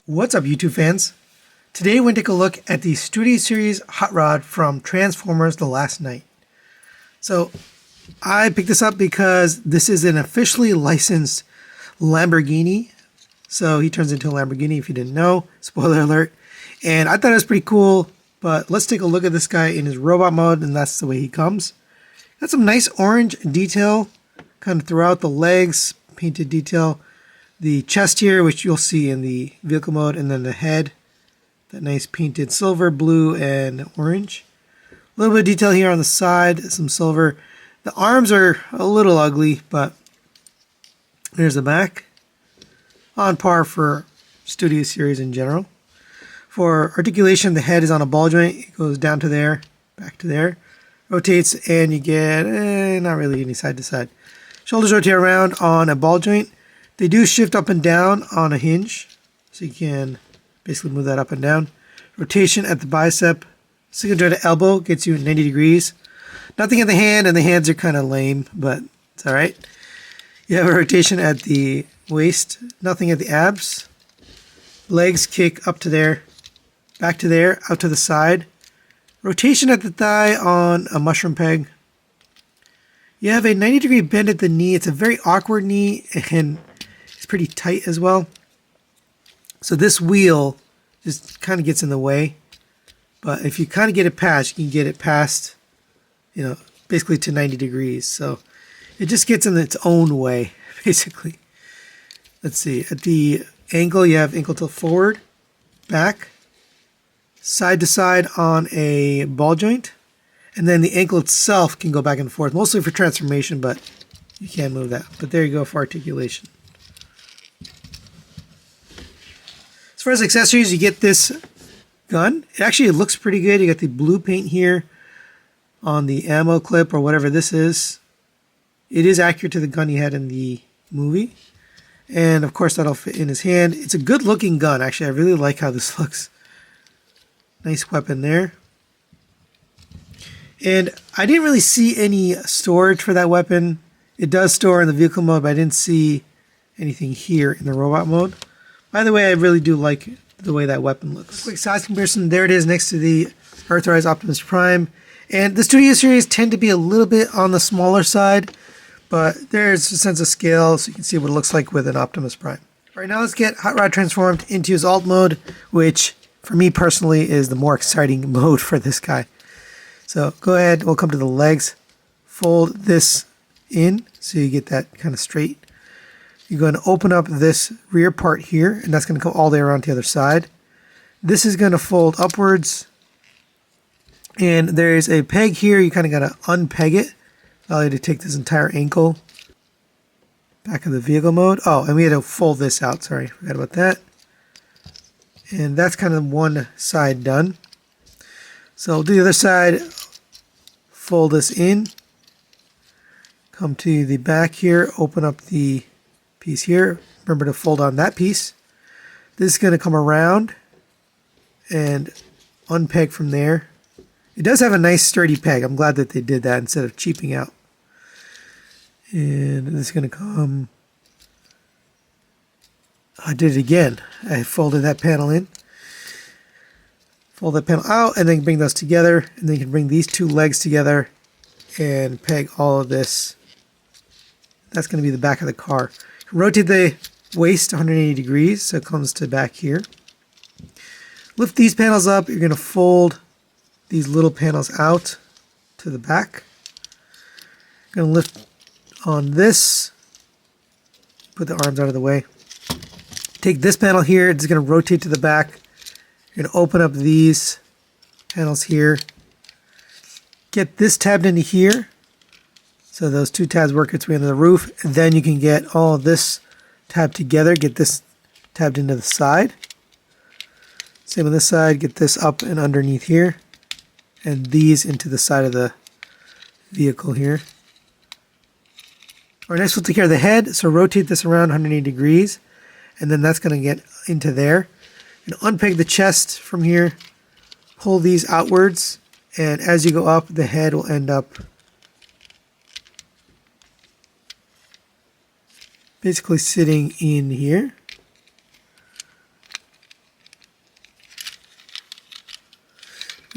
What's up, YouTube fans? Today we're going to take a look at the Studio Series Hotrod from Transformers The Last Knight. So I picked this up because this is an officially licensed Lamborghini. So he turns into a Lamborghini if you didn't know. Spoiler alert. And I thought it was pretty cool, but let's take a look at this guy in his robot mode, and that's the way he comes. Got some nice orange detail kind of throughout the legs, painted detail. The chest here, which you'll see in the vehicle mode, and then the head, that nice painted silver, blue, and orange. A little bit of detail here on the side, some silver. The arms are a little ugly, but there's the back. On par for Studio Series in general. For articulation, the head is on a ball joint. It goes down to there, back to there. Rotates, and you get not really any side to side. Shoulders rotate around on a ball joint. They do shift up and down on a hinge, so you can basically move that up and down. Rotation at the bicep. Single joint at elbow gets you 90 degrees. Nothing at the hand, and the hands are kind of lame, but it's alright. You have a rotation at the waist. Nothing at the abs. Legs kick up to there, back to there, out to the side. Rotation at the thigh on a mushroom peg. You have a 90-degree bend at the knee. It's a very awkward knee, and it's pretty tight as well. So this wheel just kind of gets in the way. But if you kind of get it past, you can get it past, basically to 90 degrees. So it just gets in its own way, basically. Let's see. At the ankle, you have ankle tilt forward, back, side to side on a ball joint. And then the ankle itself can go back and forth, mostly for transformation, but you can move that. But there you go for articulation. As far as accessories, you get this gun. It looks pretty good. You got the blue paint here on the ammo clip or whatever this is. It is accurate to the gun he had in the movie. And of course, that'll fit in his hand. It's a good looking gun. Actually, I really like how this looks. Nice weapon there. And I didn't really see any storage for that weapon. It does store in the vehicle mode, but I didn't see anything here in the robot mode. By the way, I really do like the way that weapon looks. Quick size comparison. There it is next to the Earthrise Optimus Prime. And the Studio Series tend to be a little bit on the smaller side, but there's a sense of scale, so you can see what it looks like with an Optimus Prime. All right, now let's get Hotrod transformed into his alt mode, which for me personally is the more exciting mode for this guy. So go ahead, we'll come to the legs, fold this in so you get that kind of straight. You're going to open up this rear part here, and that's going to go all the way around to the other side. This is going to fold upwards, and there's a peg here. You kind of got to unpeg it. Allow you to take this entire ankle back of the vehicle mode. Oh, and we had to fold this out. Sorry, forgot about that. And that's kind of one side done. So we'll do the other side, fold this in, come to the back here, open up the piece here. Remember to fold on that piece. This is going to come around and unpeg from there. It does have a nice sturdy peg. I'm glad that they did that instead of cheaping out. And this is going to come. I did it again. I folded that panel in. Fold that panel out, and then bring those together, and then you can bring these two legs together and peg all of this. That's going to be the back of the car. Rotate the waist 180 degrees, so it comes to back here. Lift these panels up. You're going to fold these little panels out to the back. Going to lift on this. Put the arms out of the way. Take this panel here. It's going to rotate to the back. You're going to open up these panels here. Get this tabbed into here. So those two tabs work its way into the roof. And then you can get all of this tabbed together. Get this tabbed into the side. Same on this side. Get this up and underneath here. And these into the side of the vehicle here. All right, next we'll take care of the head. So rotate this around 180 degrees. And then that's going to get into there. And unpeg the chest from here, pull these outwards, and as you go up, the head will end up basically sitting in here.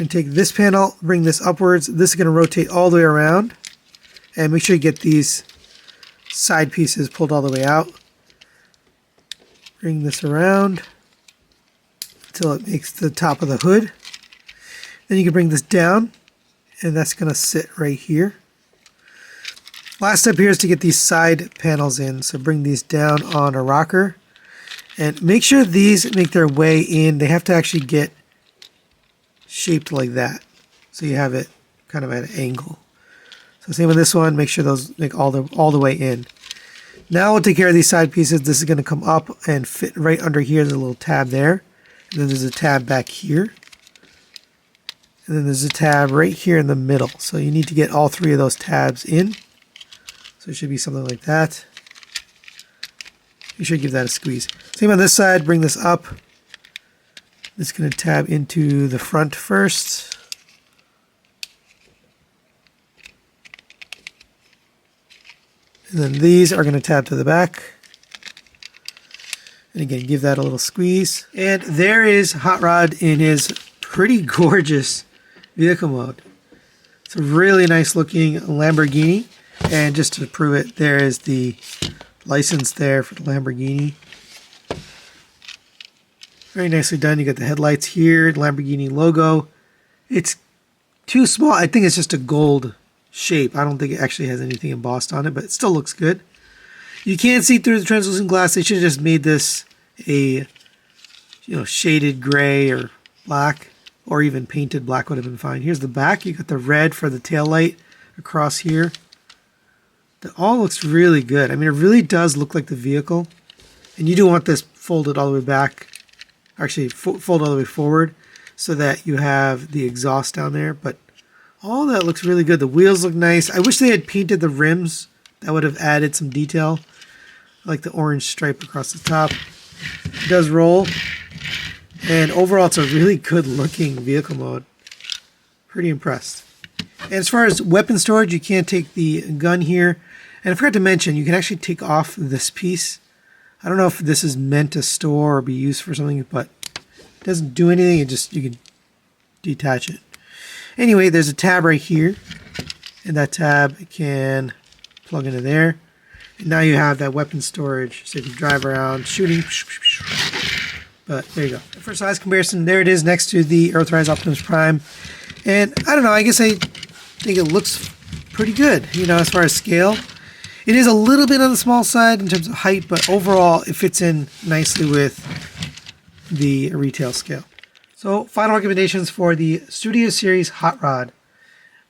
going to take this panel, bring this upwards. This is going to rotate all the way around. And make sure you get these side pieces pulled all the way out. Bring this around until it makes the top of the hood. Then you can bring this down, and that's going to sit right here. Last step here is to get these side panels in. So bring these down on a rocker. And make sure these make their way in. They have to actually get shaped like that. So you have it kind of at an angle. So same with this one. Make sure those make all the way in. Now we'll take care of these side pieces. This is going to come up and fit right under here. There's a little tab there. And then there's a tab back here. And then there's a tab right here in the middle. So you need to get all three of those tabs in. So it should be something like that. You should give that a squeeze. Same on this side. Bring this up. This is going to tab into the front first. And then these are going to tab to the back. And again, give that a little squeeze. And there is Hotrod in his pretty gorgeous vehicle mode. It's a really nice looking Lamborghini. And just to prove it, there is the license there for the Lamborghini. Very nicely done. You got the headlights here, the Lamborghini logo. It's too small. I think it's just a gold shape. I don't think it actually has anything embossed on it, but it still looks good. You can't see through the translucent glass. They should have just made this a shaded gray or black, or even painted black would have been fine. Here's the back. You got the red for the tail light across here. That all looks really good. I mean, it really does look like the vehicle. And you do want this folded all the way back. Actually, fold all the way forward so that you have the exhaust down there. But all that looks really good. The wheels look nice. I wish they had painted the rims. That would have added some detail. I like the orange stripe across the top. It does roll. And overall, it's a really good looking vehicle mode. Pretty impressed. And as far as weapon storage, you can't take the gun here. And I forgot to mention, you can actually take off this piece. I don't know if this is meant to store or be used for something, but it doesn't do anything. You can detach it. Anyway, there's a tab right here. And that tab can plug into there. And now you have that weapon storage. So if you drive around shooting. But there you go. For size comparison, there it is next to the Earthrise Optimus Prime. And I don't know, I guess I think it looks pretty good, as far as scale. It is a little bit on the small side in terms of height, but overall it fits in nicely with the retail scale. So final recommendations for the Studio Series Hotrod.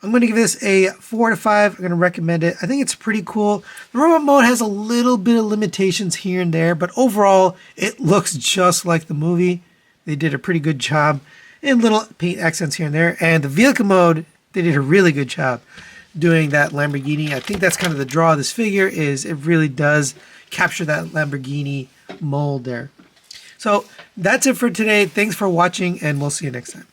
I'm going to give this a 4 out of 5. I'm going to recommend it. I think it's pretty cool. The robot mode has a little bit of limitations here and there, but overall it looks just like the movie. They did a pretty good job. And little paint accents here and there. And the vehicle mode, they did a really good job doing that Lamborghini. I think that's kind of the draw of this figure, is it really does capture that Lamborghini mold there. So that's it for today. Thanks for watching, and we'll see you next time.